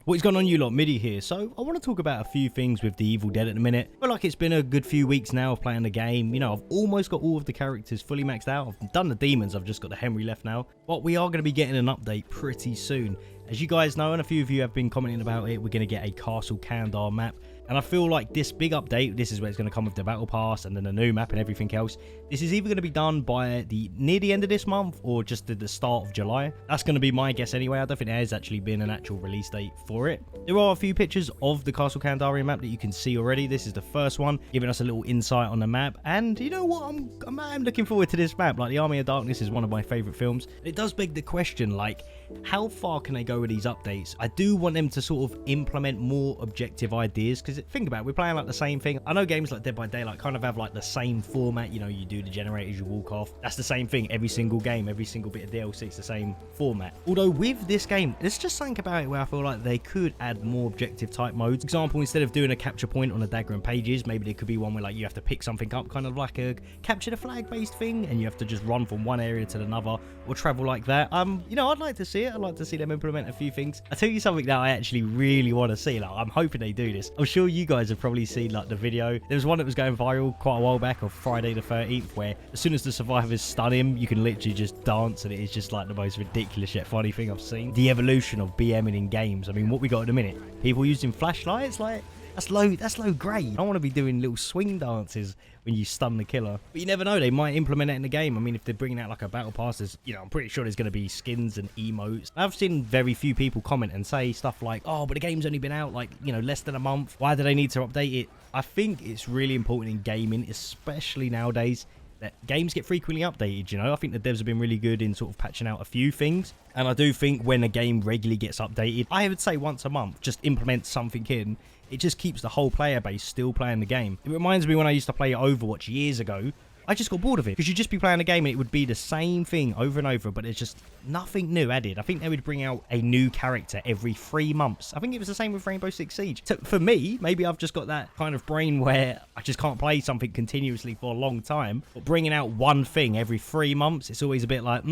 What is going on, you lot? Midi here. So I want to talk about a few things with the Evil Dead at the minute. I feel like it's been a good few weeks now of playing the game. You know, I've almost got all of the characters fully maxed out. I've done the demons, I've just got the Henry left now. But we are going to be getting an update pretty soon. As you guys know, and a few of you have been commenting about it, we're going to get a Castle Kandar map. And I feel like this big update, this is where it's going to come with the battle pass and then a new map and everything else. This is either going to be done by near the end of this month or just at the start of July. That's going to be my guess anyway. I don't think there has actually been an actual release date for it. There are a few pictures of the Castle Kandar map that you can see already. This is the first one, giving us a little insight on the map. And you know what? I'm looking forward to this map. Like, the Army of Darkness is one of my favourite films. It does beg the question, like, how far can they go with these updates? I do want them to sort of implement more objective ideas, because think about it, we're playing like the same thing. I know games like Dead by Daylight kind of have like the same format. You know, you do the generators, you walk off. That's the same thing every single game, every single bit of DLC. It's the same format. Although with this game, there's just something about it where I feel like they could add more objective type modes. For example, instead of doing a capture point on a dagger and pages, maybe there could be one where like you have to pick something up, kind of like a capture the flag based thing, and you have to just run from one area to another or travel like that. You know, I'd like to see it. I'd like to see them implement a few things. I'll tell you something that I actually really want to see. Like, I'm hoping they do this. I'm sure you guys have probably seen like the video. There was one that was going viral quite a while back of Friday the 13th, where as soon as the survivors stun him, you can literally just dance, and it is just like the most ridiculous yet funny thing I've seen. The evolution of BMing in games. I mean, what we got in a minute? People using flashlights, like, that's low grade. I want to be doing little swing dances when you stun the killer. But you never know, they might implement it in the game. I mean, if they're bringing out like a battle pass, there's, you know, I'm pretty sure there's going to be skins and emotes. I've seen very few people comment and say stuff like, oh, but the game's only been out like, you know, less than a month. Why do they need to update it? I think it's really important in gaming, especially nowadays, that games get frequently updated. You know, I think the devs have been really good in sort of patching out a few things, and I do think when a game regularly gets updated, I would say once a month, just implement something in. It just keeps the whole player base still playing the game. It reminds me when I used to play Overwatch years ago. I just got bored of it, because you'd just be playing a game and it would be the same thing over and over, but there's just nothing new added. I think they would bring out a new character every 3 months. I think it was the same with Rainbow Six Siege. So for me, maybe I've just got that kind of brain where I just can't play something continuously for a long time, but bringing out one thing every 3 months, it's always a bit like,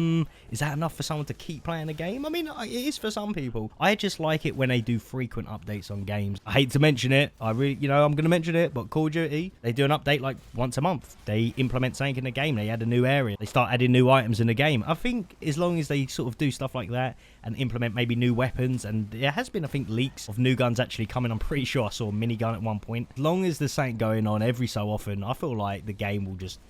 is that enough for someone to keep playing a game? I mean, it is for some people. I just like it when they do frequent updates on games. I hate to mention it. I really, you know, I'm going to mention it, but Call of Duty, they do an update like once a month. They implement something in the game. They add a new area. They start adding new items in the game. I think as long as they sort of do stuff like that and implement maybe new weapons, and there has been, I think, leaks of new guns actually coming. I'm pretty sure I saw a minigun at one point. As long as there's something going on every so often, I feel like the game will just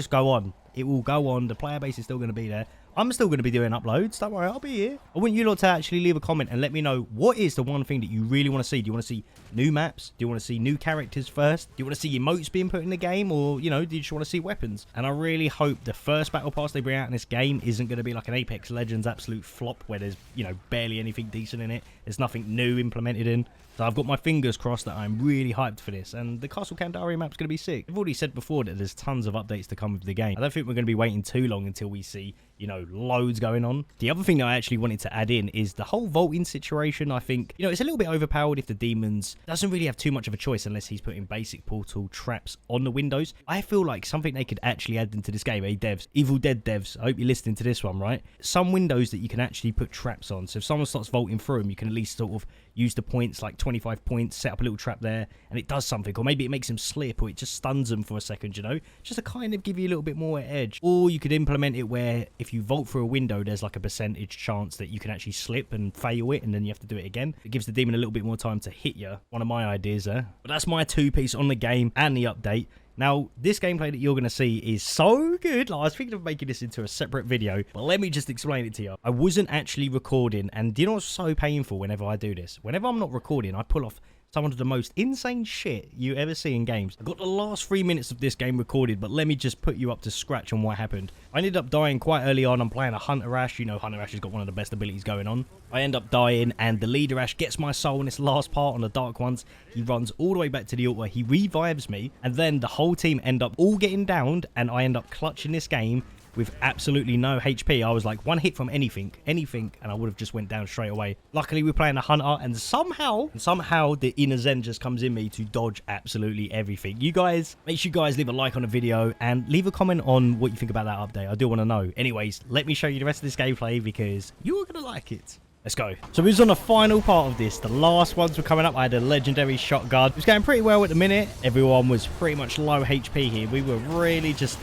go on. It will go on. The player base is still going to be there. I'm still going to be doing uploads. Don't worry, I'll be here. I want you lot to actually leave a comment and let me know, what is the one thing that you really want to see? Do you want to see new maps? Do you want to see new characters first? Do you want to see emotes being put in the game? Or, you know, do you just want to see weapons? And I really hope the first battle pass they bring out in this game isn't going to be like an Apex Legends absolute flop where there's, you know, barely anything decent in it. There's nothing new implemented in. So I've got my fingers crossed that I'm really hyped for this, and the Castle Kandar map's going to be sick. I've already said before that there's tons of updates to come with the game. I don't think we're going to be waiting too long until we see, you know, loads going on. The other thing that I actually wanted to add in is the whole vaulting situation. I think, you know, it's a little bit overpowered if the demons doesn't really have too much of a choice unless he's putting basic portal traps on the windows. I feel like something they could actually add into this game, devs, Evil Dead devs, I hope you're listening to this one, right? Some windows that you can actually put traps on. So if someone starts vaulting through them, you can at least sort of use the points, like 25 points, set up a little trap there, and it does something. Or maybe it makes them slip, or it just stuns them for a second, you know? Just to kind of give you a little bit more edge. Or you could implement it where if you vault through a window, there's like a percentage chance that you can actually slip and fail it, and then you have to do it again. It gives the demon a little bit more time to hit you. One of my ideas there. But that's my two-piece on the game and the update. Now, this gameplay that you're going to see is so good. Like, I was thinking of making this into a separate video, but let me just explain it to you. I wasn't actually recording, and do you know what's so painful whenever I do this? Whenever I'm not recording, I pull off some of the most insane shit you ever see in games. I got the last 3 minutes of this game recorded, but let me just put you up to scratch on what happened. I ended up dying quite early on. I'm playing a Hunter Ash. You know, Hunter Ash has got one of the best abilities going on. I end up dying, and the leader Ash gets my soul in this last part on the Dark Ones. He runs all the way back to the altar. He revives me, and then the whole team end up all getting downed, and I end up clutching this game with absolutely no HP. I was like one hit from anything, and I would have just went down straight away. Luckily, we're playing a Hunter, and somehow the inner Zen just comes in me to dodge absolutely everything. You guys, make sure you guys leave a like on the video and leave a comment on what you think about that update. I do want to know. Anyways, let me show you the rest of this gameplay because you're going to like it. Let's go. So we was on the final part of this. The last ones were coming up. I had a legendary shotgun. It was going pretty well at the minute. Everyone was pretty much low HP here. We were really just,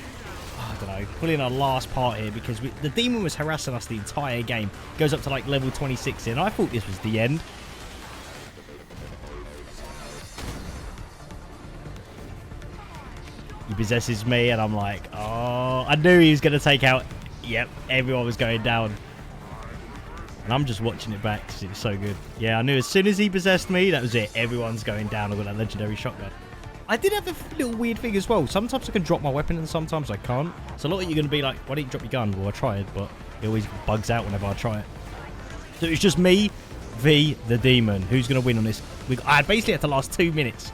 I don't know, pulling our last part here because the demon was harassing us the entire game. Goes up to like level 26 and I thought this was the end. He possesses me and I'm like, oh, I knew he was going to take out. Yep, everyone was going down. And I'm just watching it back because it was so good. Yeah, I knew as soon as he possessed me, that was it. Everyone's going down with that legendary shotgun. I did have a little weird thing as well. Sometimes I can drop my weapon and sometimes I can't. So a lot of you are going to be like, why didn't you drop your gun? Well, I tried, but it always bugs out whenever I try it. So it's just me v the demon. Who's going to win on this? I basically had the last 2 minutes.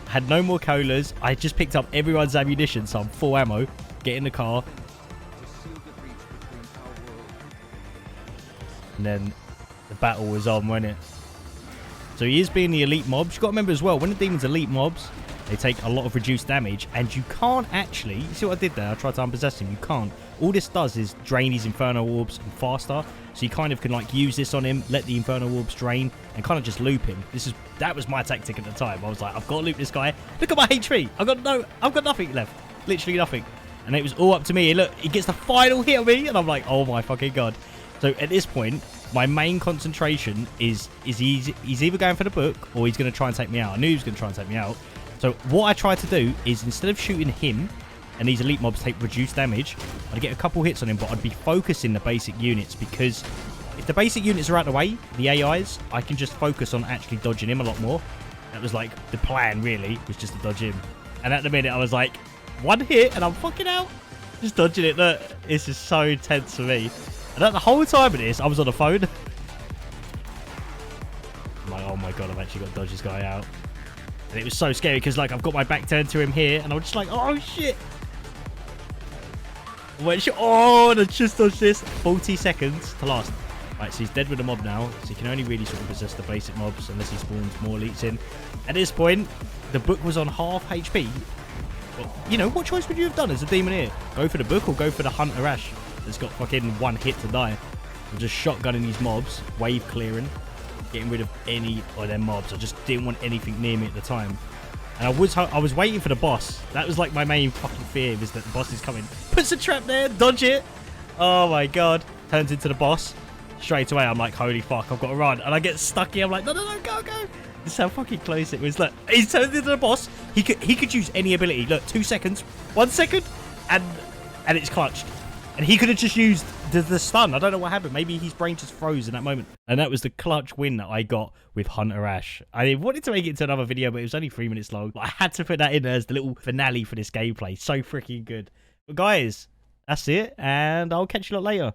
I had no more colas. I just picked up everyone's ammunition, so I'm full ammo. Get in the car. And then the battle was on, wasn't it? So he is being the elite mobs. You've got to remember as well, when the demon's elite mobs, they take a lot of reduced damage. And you can't actually... You see what I did there? I tried to unpossess him. You can't. All this does is drain his Inferno Orbs faster. So you kind of can like use this on him, let the Inferno Orbs drain, and kind of just loop him. That was my tactic at the time. I was like, I've got to loop this guy. Look at my HP. I've got nothing left. Literally nothing. And it was all up to me. Look, he gets the final hit on me. And I'm like, oh my fucking God. So at this point, my main concentration is he's either going for the book or he's going to try and take me out. I knew he was going to try and take me out. So what I tried to do is instead of shooting him and these elite mobs take reduced damage, I'd get a couple hits on him, but I'd be focusing the basic units because if the basic units are out of the way, the AIs, I can just focus on actually dodging him a lot more. That was like the plan really, was just to dodge him. And at the minute I was like, one hit and I'm fucking out. Just dodging it. Look, this is so intense for me. And at the whole time of this, I was on the phone. I'm like, oh my God, I've actually got to dodge this guy out. And it was so scary because, like, I've got my back turned to him here. And I was just like, oh, shit. Oh, and I just dodged this. 40 seconds to last. Right, so he's dead with the mob now. So he can only really sort of possess the basic mobs unless he spawns more elites in. At this point, the book was on half HP. But, you know, what choice would you have done as a demon here? Go for the book or go for the Hunter Ash? That's got fucking one hit to die. I'm just shotgunning these mobs, wave clearing, getting rid of any of their mobs. I just didn't want anything near me at the time. And I was waiting for the boss. That was like my main fucking fear, was that the boss is coming. Puts a trap there, dodge it. Oh my God. Turns into the boss. Straight away, I'm like, holy fuck, I've got to run. And I get stuck here. I'm like, no, go. This is how fucking close it was. Look, he's turned into the boss. He could use any ability. Look, 2 seconds, 1 second, and it's clutched. And he could have just used the stun. I don't know what happened. Maybe his brain just froze in that moment. And that was the clutch win that I got with Hunter Ash. I wanted to make it into another video, but it was only 3 minutes long. But I had to put that in there as the little finale for this gameplay. So freaking good. But guys, that's it. And I'll catch you lot later.